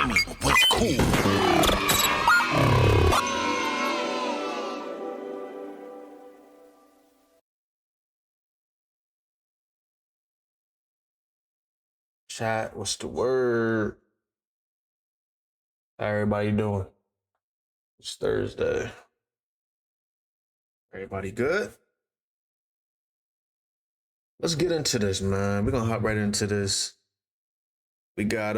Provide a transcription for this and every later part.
Coming with Kool. Chat, what's the word? How everybody doing? It's Thursday. Everybody good? Let's get into this, man. We're gonna hop right into this. We got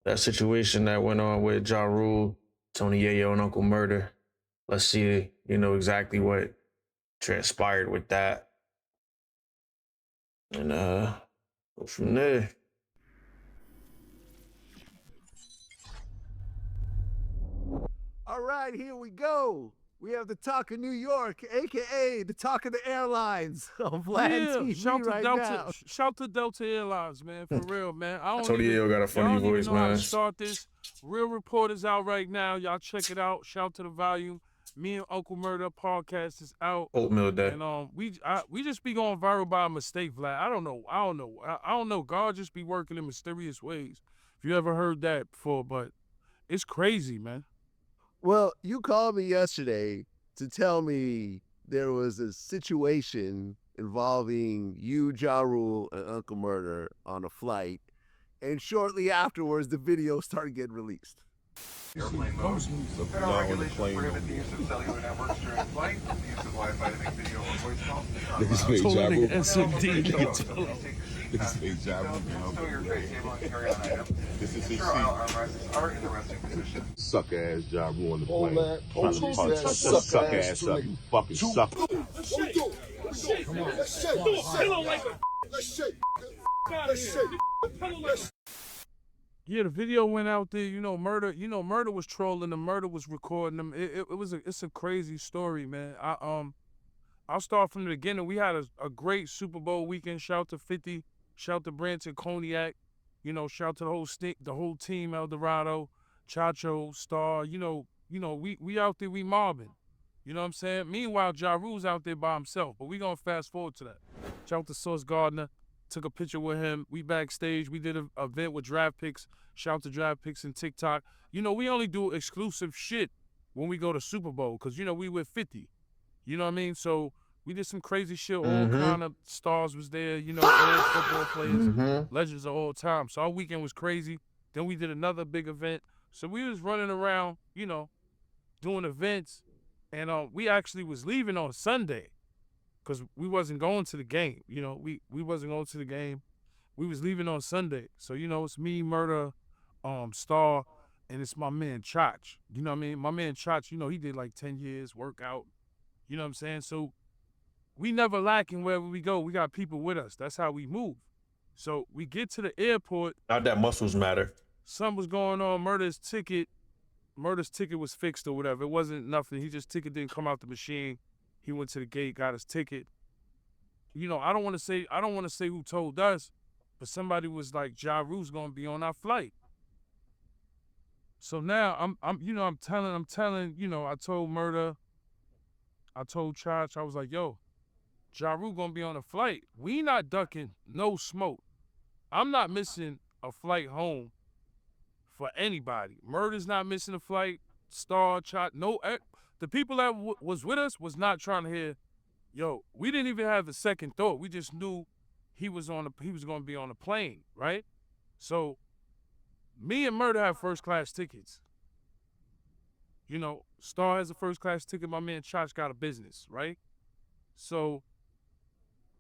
that situation that went on with Ja Rule, Tony Yayo, and Uncle Murder. Let's see, exactly what transpired with that. And go from there. All right, here we go. We have the talk of New York, aka the talk of the airlines on Vlad TV shout right to now. Shout to Delta Airlines, man, for real, man. Tony Yayo got a funny voice, know how man. to start this. Real Reporters out right now. Y'all check it out. Shout to the volume. Me and Uncle Murder podcast is out. Oatmeal Day. And we just be going viral by mistake, Vlad. I don't know. God just be working in mysterious ways. If you ever heard that before, but it's crazy, man. Well, you called me yesterday to tell me there was a situation involving you, Ja Rule, and Uncle Murder on a flight, and shortly afterwards, the video started getting released. Airplane mode. Federal regulations prohibit the use of cellular networks during flight, the use of Wi-Fi to make video or voice calls. This is his armrests are in the resting position. Suck ass job on the plane. Trying to punch suck ass up. You fucking suck. Let's shake. Come on. Let's shake. Let's shake. Let's shake. Yeah, the video went out there. Murder was trolling them. Murder was recording them. It's a crazy story, man. I'll start from the beginning. We had a great Super Bowl weekend. Shout to 50. Shout to Branson Cognac. Shout to the whole team, El Dorado, Chacho, Star. We out there, we mobbing. You know what I'm saying? Meanwhile, Ja Rule's out there by himself, but we gonna fast forward to that. Shout to Sauce Gardner. Took a picture with him. We backstage. We did an event with Draft Picks. Shout to Draft Picks and TikTok. We only do exclusive shit when we go to Super Bowl because, we with 50. You know what I mean? So we did some crazy shit. All kind of stars was there. All football players, legends of all time. So our weekend was crazy. Then we did another big event. So we was running around, doing events. And we actually was leaving on Sunday. Because we wasn't going to the game, we wasn't going to the game. We was leaving on Sunday. So, it's me, Murder, Star, and it's my man Chach. You know what I mean? My man Chach, he did like 10 years workout. You know what I'm saying? So we never lacking wherever we go. We got people with us. That's how we move. So we get to the airport. Not that muscles matter. Something was going on. Murder's ticket was fixed or whatever. It wasn't nothing. Ticket didn't come out the machine. He went to the gate, got his ticket. I don't want to say who told us, but somebody was like, Ja Rule's gonna be on our flight. So now I'm telling, I told Murder, I told Chach, I was like, yo, Ja Rule gonna be on a flight. We not ducking no smoke. I'm not missing a flight home for anybody. Murder's not missing a flight. Star, Chach, no. The people that was with us was not trying to hear, yo, we didn't even have a second thought. We just knew he was going to be on a plane, right? So me and Murder have first class tickets. Star has a first class ticket. My man Chach got a business, right? So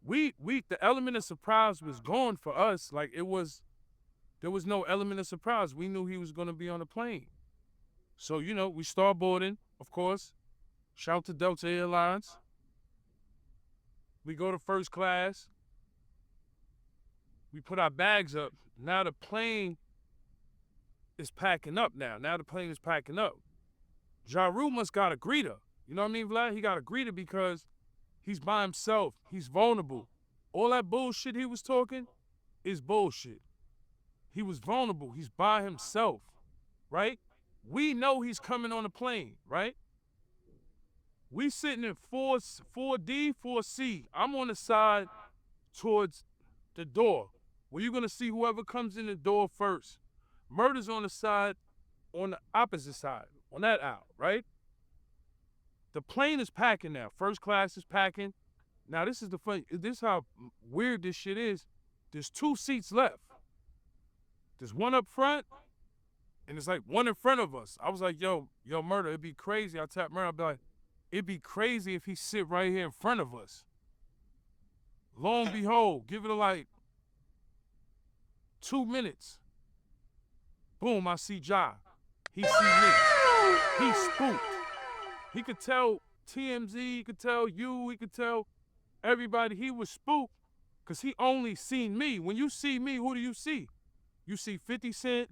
we the element of surprise was gone for us. Like there was no element of surprise. We knew he was going to be on a plane. So, we start boarding, of course. Shout to Delta Airlines. We go to first class. We put our bags up. Now the plane is packing up now. Ja Rule must got a greeter. You know what I mean, Vlad? He got a greeter because he's by himself. He's vulnerable. All that bullshit he was talking is bullshit. He was vulnerable. He's by himself, right? We know he's coming on a plane, right? We sitting in 4D, 4C. I'm on the side towards the door where you're going to see whoever comes in the door first. Murder's on the side, on the opposite side, on that aisle, right? The plane is packing now. First class is packing. Now this is how weird this shit is. There's 2 seats left. There's one up front, and it's like one in front of us. I was like, yo, Murder, it'd be crazy. I tap Murder, I'd be like, it'd be crazy if he sit right here in front of us. Lo and behold, give it like 2 minutes. Boom, I see Ja. He see me. He spooked. He could tell TMZ, he could tell you, he could tell everybody he was spooked because he only seen me. When you see me, who do you see? You see 50 Cent,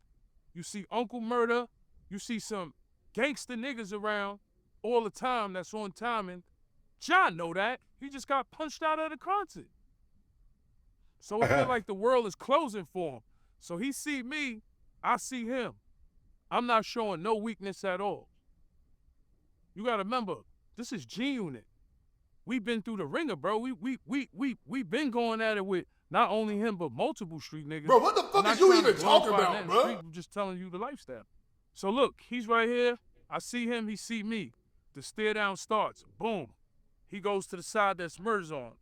you see Uncle Murder, you see some gangster niggas around all the time that's on timing. John know that. He just got punched out of the concert. So it feel like the world is closing for him. So he see me, I see him. I'm not showing no weakness at all. You gotta remember, this is G-Unit. We been through the ringer, bro. We been going at it with not only him, but multiple street niggas. Bro, what the fuck is you even talking about, bro? I'm just telling you the lifestyle. So look, he's right here. I see him, he see me. The stare down starts. Boom. He goes to the side that's Murder's on.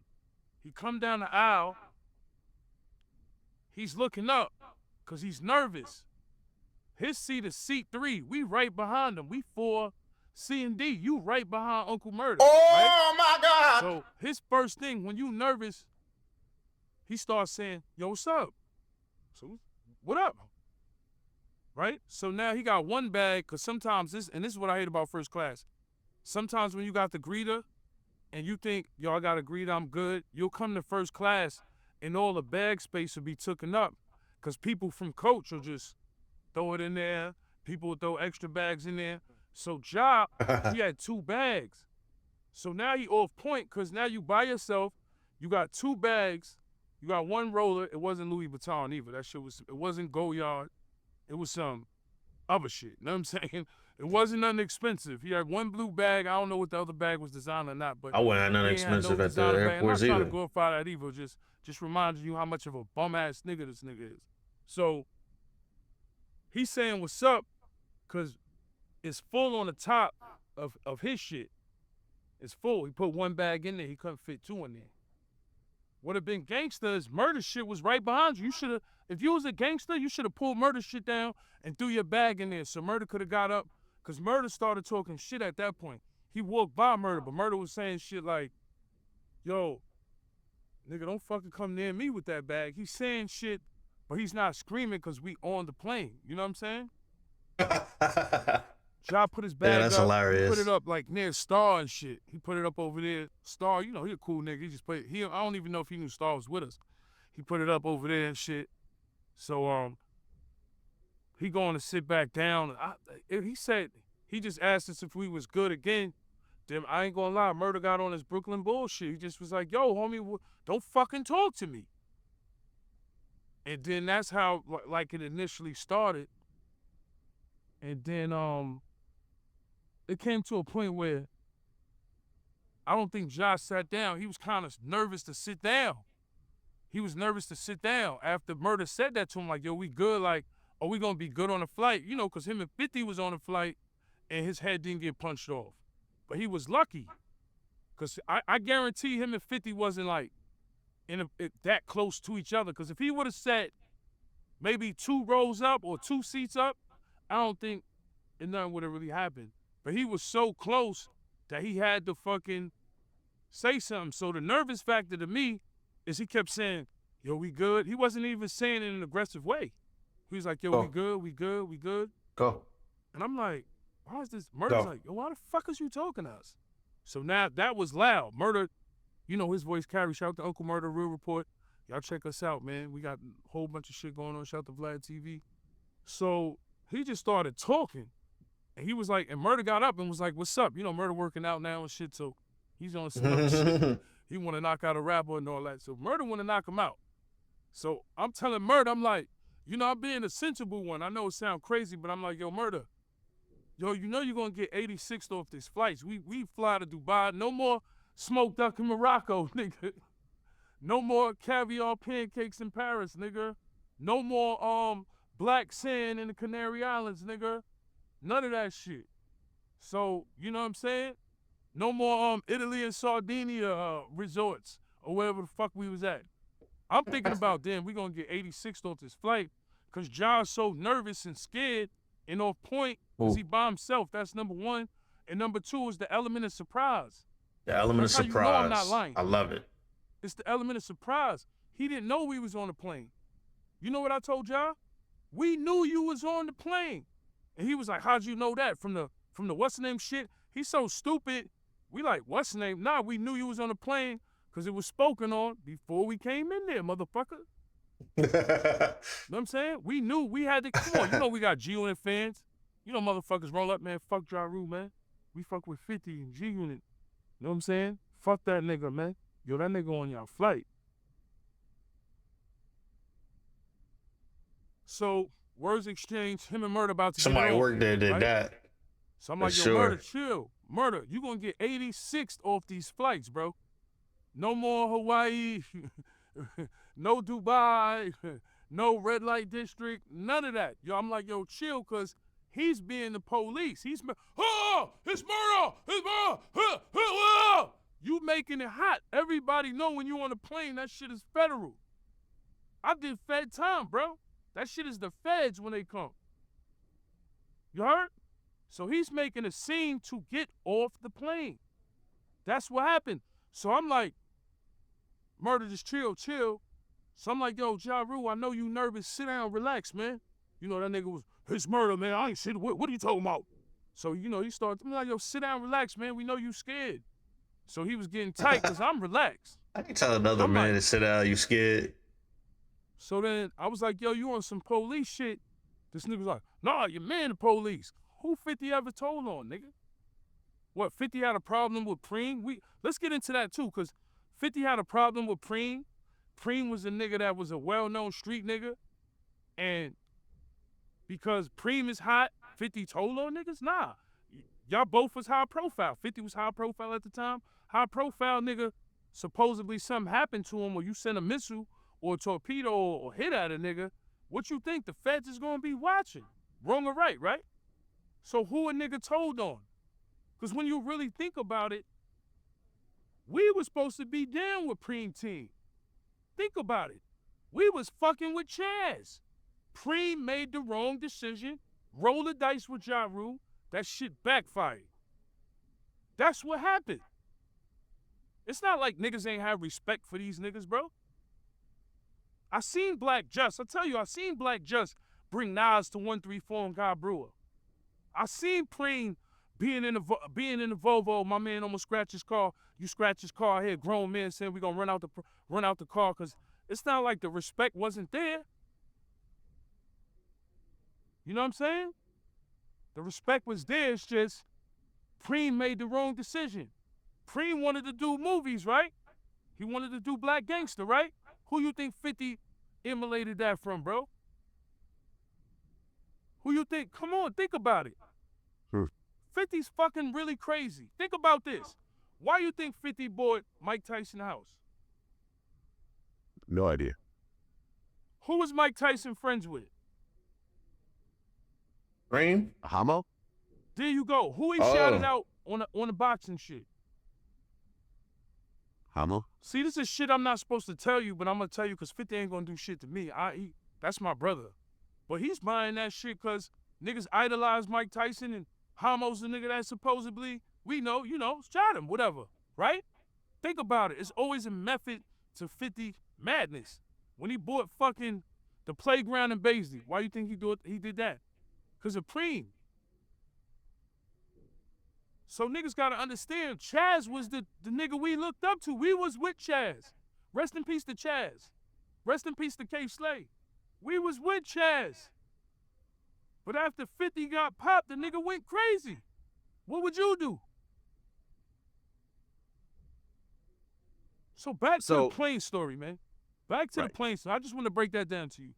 He come down the aisle. He's looking up because he's nervous. His seat is seat 3. We right behind him. We 4, C and D. You right behind Uncle Murder. Oh, my God. So his first thing, when you nervous, he starts saying, yo, what's up? So, what up? Right? So now he got one bag, because sometimes this is what I hate about first class. Sometimes when you got the greeter, and you think, yo, I got a greeter, I'm good, you'll come to first class, and all the bag space will be taken up, because people from coach will just throw it in there. People will throw extra bags in there. So Ja, he had 2 bags. So now he off point, because now you by yourself, you got 2 bags, you got 1 roller. It wasn't Louis Vuitton either. That shit it wasn't Goyard. It was some other shit. You know what I'm saying? It wasn't nothing expensive. He had 1 blue bag. I don't know what the other bag was designed or not, but I wouldn't have nothing he ain't had expensive no at the designer bag. airports I'm not either. trying to glorify that either. Just reminding you how much of a bum ass nigga this nigga is. So he's saying what's up, cause it's full on the top of his shit. It's full. He put 1 bag in there. He couldn't fit 2 in there. Would have been gangster. His Murder shit was right behind you. You should have, if you was a gangster, you should have pulled Murder shit down and threw your bag in there so Murder could have got up. Because Murder started talking shit at that point. He walked by Murder, but Murder was saying shit like, yo, nigga, don't fucking come near me with that bag. He's saying shit, but he's not screaming because we on the plane. You know what I'm saying? Ja put his bag that's up. hilarious. He put it up like near Star and shit. He put it up over there. Star, you know, he a cool nigga. He just put it, I don't even know if he knew Star was with us. He put it up over there and shit. So he going to sit back down. He said, he just asked us if we was good again. Then I ain't gonna lie, Murder got on his Brooklyn bullshit. He just was like, yo, homie, don't fucking talk to me. And then that's how like it initially started. And then it came to a point where I don't think Josh sat down. He was kind of nervous to sit down. He was nervous to sit down after Murder said that to him, like, yo, we good? Like, are we gonna be good on the flight? You know, because him and 50 was on the flight and his head didn't get punched off. But he was lucky, because I guarantee him and 50 wasn't like that close to each other. Because if he would have sat maybe 2 rows up or 2 seats up, I don't think nothing would have really happened. But he was so close that he had to fucking say something. So the nervous factor to me is he kept saying, yo, we good? He wasn't even saying it in an aggressive way. He was like, yo, we good, we good, we good. Go. And I'm like, why is this? Murder's like, yo, why the fuck is you talking to us? So now that was loud. Murder, you know, his voice carries. Shout out to Uncle Murder, Real Report. Y'all check us out, man. We got a whole bunch of shit going on. Shout out to Vlad TV. So he just started talking. And he was like, and Murder got up and was like, what's up? You know, Murder working out now and shit, so he's on some other shit. He want to knock out a rapper and all that. So Murder want to knock him out. So I'm telling Murder, I'm like, you know, I'm being a sensible one. I know it sound crazy, but I'm like, yo, Murder, yo, you know you're going to get 86th off these flights. We fly to Dubai. No more smoked duck in Morocco, nigga. No more caviar pancakes in Paris, nigga. No more black sand in the Canary Islands, nigga. None of that shit. So, you know what I'm saying? No more Italy and Sardinia resorts or wherever the fuck we was at. I'm thinking about, damn, we gonna get 86th off this flight because John's so nervous and scared and off point because he by himself. That's number one. And number two is the element of surprise. The element That's of how surprise. you know I'm not lying. I love it. It's the element of surprise. He didn't know we was on the plane. You know what I told y'all? We knew you was on the plane. And he was like, how'd you know that? From the what's the name shit? He's so stupid. We like, what's the name? Nah, we knew you was on the plane because it was spoken on before we came in there, motherfucker. You know what I'm saying? We knew we had to, come on, you know we got G-Unit fans. You know motherfuckers roll up, man, fuck Ja Rule, man. We fuck with 50 and G-Unit. You know what I'm saying? Fuck that nigga, man. Yo, that nigga on your flight. So, words exchanged, him and Murder about to Somebody get on, worked there did right? that. So I'm like, For yo, sure. Murder, chill. Murder, you gonna get 86th off these flights, bro. No more Hawaii, no Dubai, no red light district, none of that. Yo, I'm like, yo, chill, cause he's being the police. It's murder, You making it hot. Everybody know when you on the plane, that shit is federal. I did Fed time, bro. That shit is the feds when they come. You heard? So he's making a scene to get off the plane. That's what happened. So I'm like, Murder, just chill. So I'm like, yo, Ja Rule, I know you nervous. Sit down, relax, man. You know, that nigga was, it's murder, man. I ain't shit. What are you talking about? So, you know, he started, I'm like, yo, sit down, relax, man. We know you scared. So he was getting tight because I'm relaxed. I can tell another man to sit down, you scared. So then I was like, yo, you on some police shit? This nigga was like, nah, your man the police. Who 50 ever told on, nigga? What, 50 had a problem with Preem? Let's get into that too, because 50 had a problem with Preem. Preem was a nigga that was a well-known street nigga. And because Preem is hot, 50 told on niggas? Nah. Y'all both was high profile. 50 was high profile at the time. High profile nigga, supposedly something happened to him or you sent a missile or a torpedo or hit at a nigga. What you think? The feds is gonna be watching. Wrong or right? So who a nigga told on? Because when you really think about it, we was supposed to be down with Preem Team. Think about it. We was fucking with Chaz. Preem made the wrong decision, rolled the dice with Ja Rule. That shit backfired. That's what happened. It's not like niggas ain't have respect for these niggas, bro. I seen Black Just. I tell you, I seen Black Just bring Nas to 134 and God Brewer. I seen Preem being in the Volvo. My man almost scratched his car. You scratch his car here. Grown man saying we gonna run out the car because it's not like the respect wasn't there. You know what I'm saying? The respect was there. It's just Preem made the wrong decision. Preem wanted to do movies, right? He wanted to do Black Gangster, right? Who you think 50 emulated that from, bro? Who you think? Come on, think about it. 50's fucking really crazy. Think about this. Why you think 50 bought Mike Tyson house? No idea. Who was Mike Tyson friends with? Preem? Hamo? There you go. Who he shouted out on the boxing shit? Hamo? See, this is shit I'm not supposed to tell you, but I'm gonna tell you because 50 ain't gonna do shit to me. That's my brother. But he's buying that shit because niggas idolize Mike Tyson and Hamo's the nigga that supposedly, we know, shot him, whatever, right? Think about it. It's always a method to 50 madness. When he bought fucking the playground in Baisley, why you think he did that? Because of Preem. So niggas gotta understand, Chaz was the nigga we looked up to. We was with Chaz. Rest in peace to Chaz. Rest in peace to K. Slay. We was with Chaz. But after 50 got popped, the nigga went crazy. What would you do? So back to the plane story, man. Back to the plane story. I just want to break that down to you.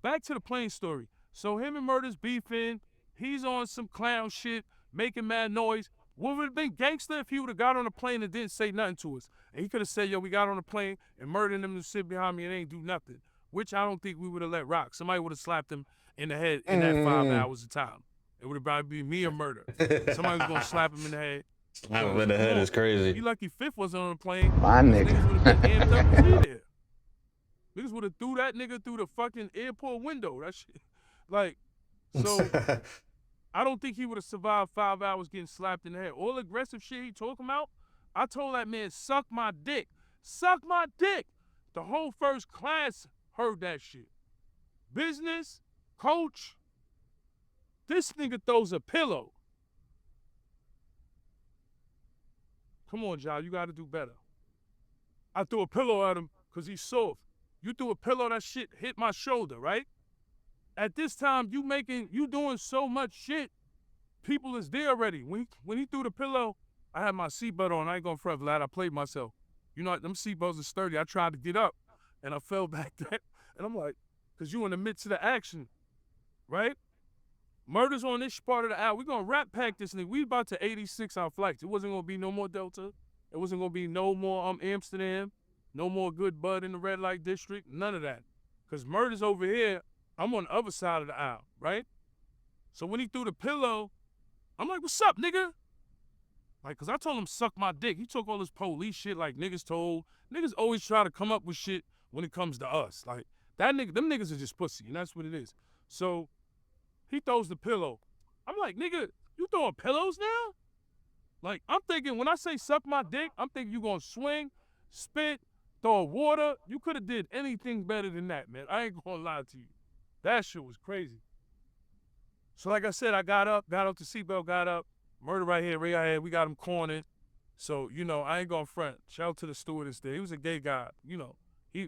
Back to the plane story. So him and Murder's beefing. He's on some clown shit, making mad noise. What would have been gangster if he would have got on the plane and didn't say nothing to us? And he could have said, yo, we got on the plane and Murder and them to sit behind me and ain't do nothing. Which I don't think we would have let rock. Somebody would have slapped him in the head in that 5 hours of time. It would probably be me or Murder. Somebody was gonna slap him in the head. Slap him in the head is crazy. He lucky Fifth wasn't on the plane. My nigga. Niggas would have been amped up as he there. Niggas would have threw that nigga through the fucking airport window. That shit. Like, so I don't think he would have survived 5 hours getting slapped in the head. All the aggressive shit he talking about, I told that man, suck my dick. Suck my dick. The whole first class heard that shit. Business, coach, this nigga throws a pillow. Come on, John, you gotta do better. I threw a pillow at him because he's soft. You threw a pillow, that shit hit my shoulder, right? At this time, you doing so much shit, people is there already. When he threw the pillow, I had my seatbelt on. I ain't gonna front, Vlad. I played myself. You know, them seatbelts are sturdy. I tried to get up, and I fell back there. And I'm like, because you in the midst of the action, right? Murder's on this part of the hour. We're going to rap pack this nigga. We about to 86 our flights. It wasn't going to be no more Delta. It wasn't going to be no more Amsterdam. No more good bud in the red light district. None of that. Because Murder's over here. I'm on the other side of the aisle, right? So when he threw the pillow, I'm like, what's up, nigga? Like, because I told him suck my dick. He took all this police shit like niggas told. Niggas always try to come up with shit when it comes to us. Like, that nigga, them niggas are just pussy, and that's what it is. So he throws the pillow. I'm like, nigga, you throwing pillows now? Like, I'm thinking, when I say suck my dick, I'm thinking you gonna swing, spit, throw water. You could have did anything better than that, man. I ain't gonna lie to you. That shit was crazy. So like I said, I got up the seatbelt, got up. Murder right here, we got him cornered. So, you know, I ain't gonna front. Shout out to the stewardess there. He was a gay guy, you know.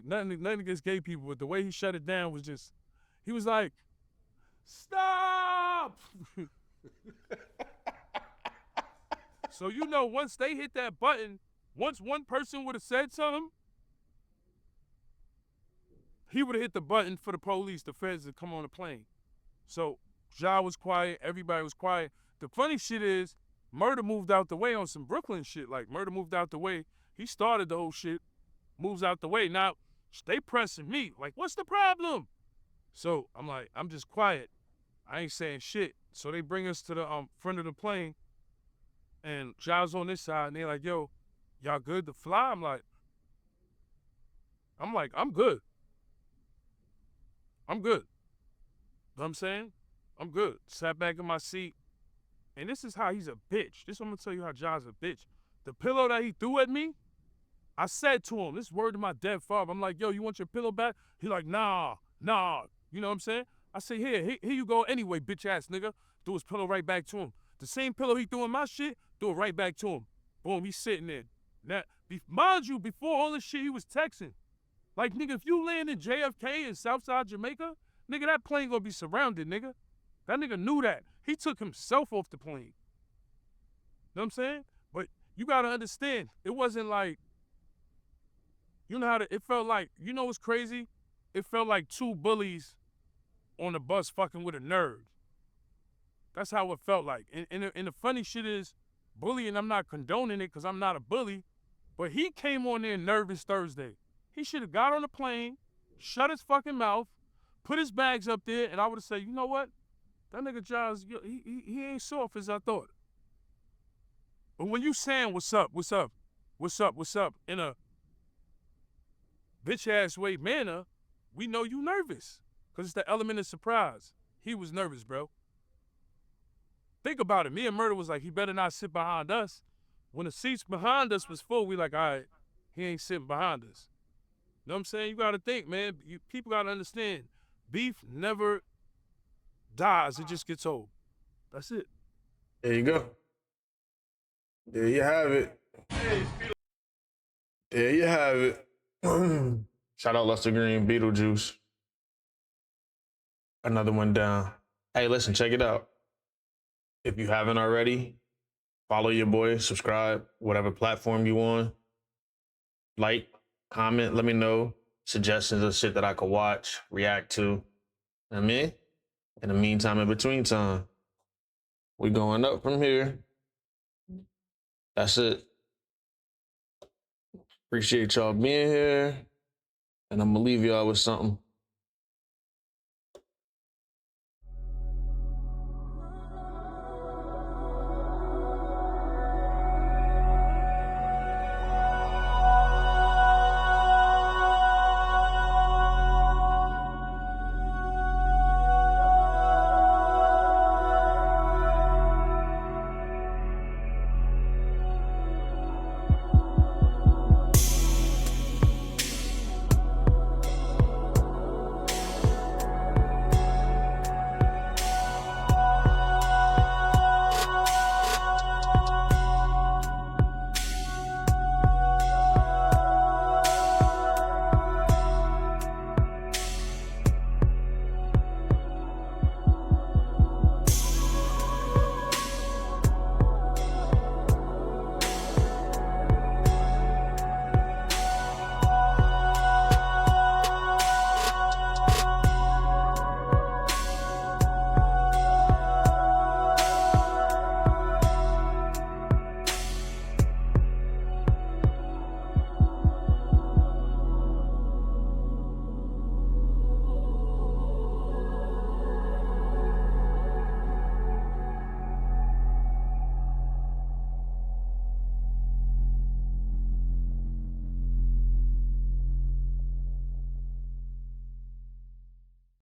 Nothing against gay people, but the way he shut it down was just, he was like, stop! So, you know, once they hit that button, once one person would have said something, he would have hit the button for the police, the feds to come on the plane. So, Ja was quiet, everybody was quiet. The funny shit is, Murder moved out the way on some Brooklyn shit. Like, Murder moved out the way. He started the whole shit, moves out the way. Now, they pressing me. Like, what's the problem? So, I'm like, I'm just quiet. I ain't saying shit. So they bring us to the front of the plane, and Ja's on this side, and they like, yo, y'all good to fly? I'm like, I'm good. I'm good. Know what I'm saying? I'm good. Sat back in my seat. And this is how he's a bitch. This is what I'm going to tell you how Ja's a bitch. The pillow that he threw at me, I said to him, this word to my dead father. I'm like, yo, you want your pillow back? He like, nah. You know what I'm saying? I say, here you go anyway, bitch ass nigga. Threw his pillow right back to him. The same pillow he threw in my shit, threw it right back to him. Boom, he's sitting there. Now, mind you, before all this shit, he was texting. Like, nigga, if you land in JFK in Southside Jamaica, nigga, that plane gonna be surrounded, nigga. That nigga knew that. He took himself off the plane. Know what I'm saying? But you gotta understand, it wasn't like, you know how it felt like, you know what's crazy? It felt like two bullies on the bus fucking with a nerd. That's how it felt like. And the funny shit is, bullying, I'm not condoning it because I'm not a bully, but he came on there nervous Thursday. He should have got on the plane, shut his fucking mouth, put his bags up there, and I would have said, you know what? That nigga Giles, he ain't soft as I thought. But when you saying what's up in a bitch ass way manner, we know you nervous. Cause it's the element of surprise. He was nervous, bro. Think about it. Me and Murder was like, he better not sit behind us. When the seats behind us was full, we like, all right, he ain't sitting behind us. Know what I'm saying? You gotta think, man. People gotta understand. Beef never dies. It just gets old. That's it. There you go. There you have it. There you have it. Shout out Lester Green, Beetlejuice. Another one down. Hey, listen, check it out. If you haven't already, follow your boy, subscribe, whatever platform you on. Like, comment, let me know suggestions of shit that I could watch, react to. I mean, in the meantime, in between time, we going up from here. That's it. Appreciate y'all being here. And I'm gonna leave y'all with something.